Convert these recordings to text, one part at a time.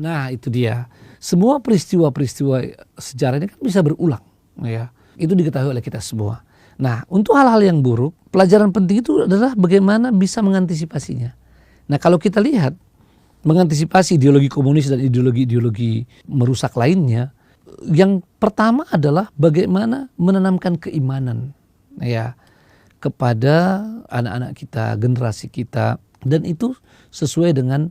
Nah itu dia. Semua peristiwa-peristiwa sejarah ini kan bisa berulang. Ya. Itu diketahui oleh kita semua. Nah untuk hal-hal yang buruk, pelajaran penting itu adalah bagaimana bisa mengantisipasinya. Nah kalau kita lihat, mengantisipasi ideologi komunis dan ideologi-ideologi merusak lainnya, yang pertama adalah bagaimana menanamkan keimanan ya kepada anak-anak kita, generasi kita, dan itu sesuai dengan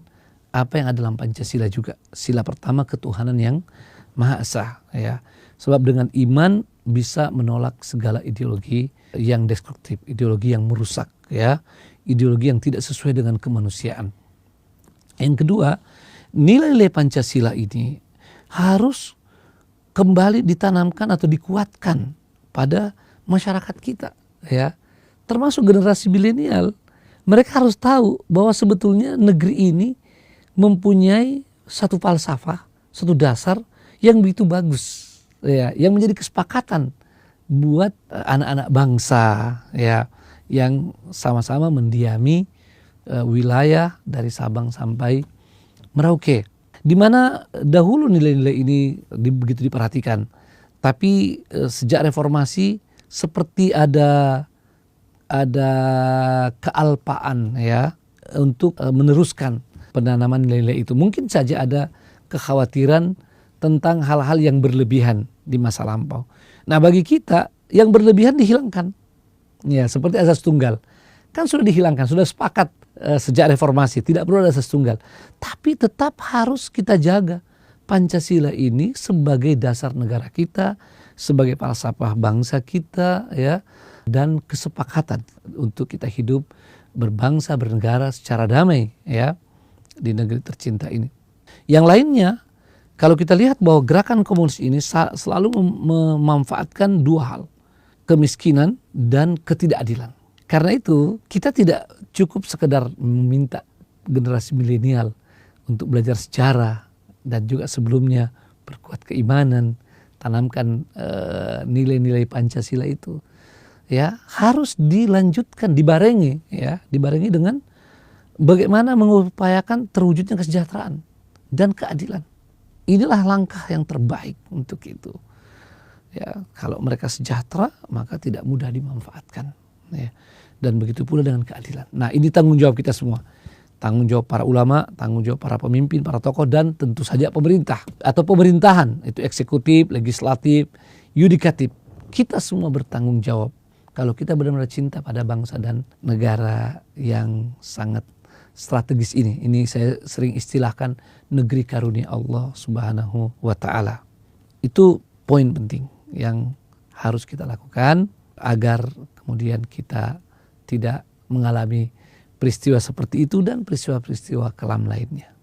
apa yang ada dalam Pancasila juga. Sila pertama ketuhanan yang Maha Esa ya. Sebab dengan iman bisa menolak segala ideologi yang destruktif, ideologi yang merusak ya, ideologi yang tidak sesuai dengan kemanusiaan. Yang kedua, nilai-nilai Pancasila ini harus kembali ditanamkan atau dikuatkan pada masyarakat kita ya. Termasuk generasi milenial. Mereka harus tahu bahwa sebetulnya negeri ini mempunyai satu falsafah, satu dasar yang begitu bagus ya, yang menjadi kesepakatan buat anak-anak bangsa ya, yang sama-sama mendiami wilayah dari Sabang sampai Merauke, di mana dahulu nilai-nilai ini begitu diperhatikan, tapi sejak reformasi seperti ada kealpaan ya untuk meneruskan penanaman nilai-nilai itu. Mungkin saja ada kekhawatiran tentang hal-hal yang berlebihan di masa lampau. Nah bagi kita yang berlebihan dihilangkan. Ya seperti asas tunggal. Kan sudah dihilangkan, sudah sepakat sejak reformasi. Tidak perlu ada asas tunggal. Tapi tetap harus kita jaga Pancasila ini sebagai dasar negara kita, sebagai falsafah bangsa kita ya, dan kesepakatan untuk kita hidup berbangsa, bernegara secara damai ya di negeri tercinta ini. Yang lainnya, kalau kita lihat bahwa gerakan komunis ini selalu memanfaatkan dua hal, kemiskinan dan ketidakadilan. Karena itu kita tidak cukup sekedar meminta generasi milenial untuk belajar sejarah dan juga sebelumnya berkuat keimanan, tanamkan nilai-nilai Pancasila itu. Ya, harus dilanjutkan, dibarengi dengan bagaimana mengupayakan terwujudnya kesejahteraan dan keadilan. Inilah langkah yang terbaik untuk itu. Ya, kalau mereka sejahtera maka tidak mudah dimanfaatkan. Ya. Dan begitu pula dengan keadilan. Nah ini tanggung jawab kita semua. Tanggung jawab para ulama, tanggung jawab para pemimpin, para tokoh, dan tentu saja pemerintah atau pemerintahan. Itu eksekutif, legislatif, yudikatif. Kita semua bertanggung jawab. Kalau kita benar-benar cinta pada bangsa dan negara yang sangat strategis ini. Ini saya sering istilahkan negeri karunia Allah Subhanahu wa Ta'ala. Itu poin penting yang harus kita lakukan agar kemudian kita tidak mengalami peristiwa seperti itu dan peristiwa-peristiwa kelam lainnya.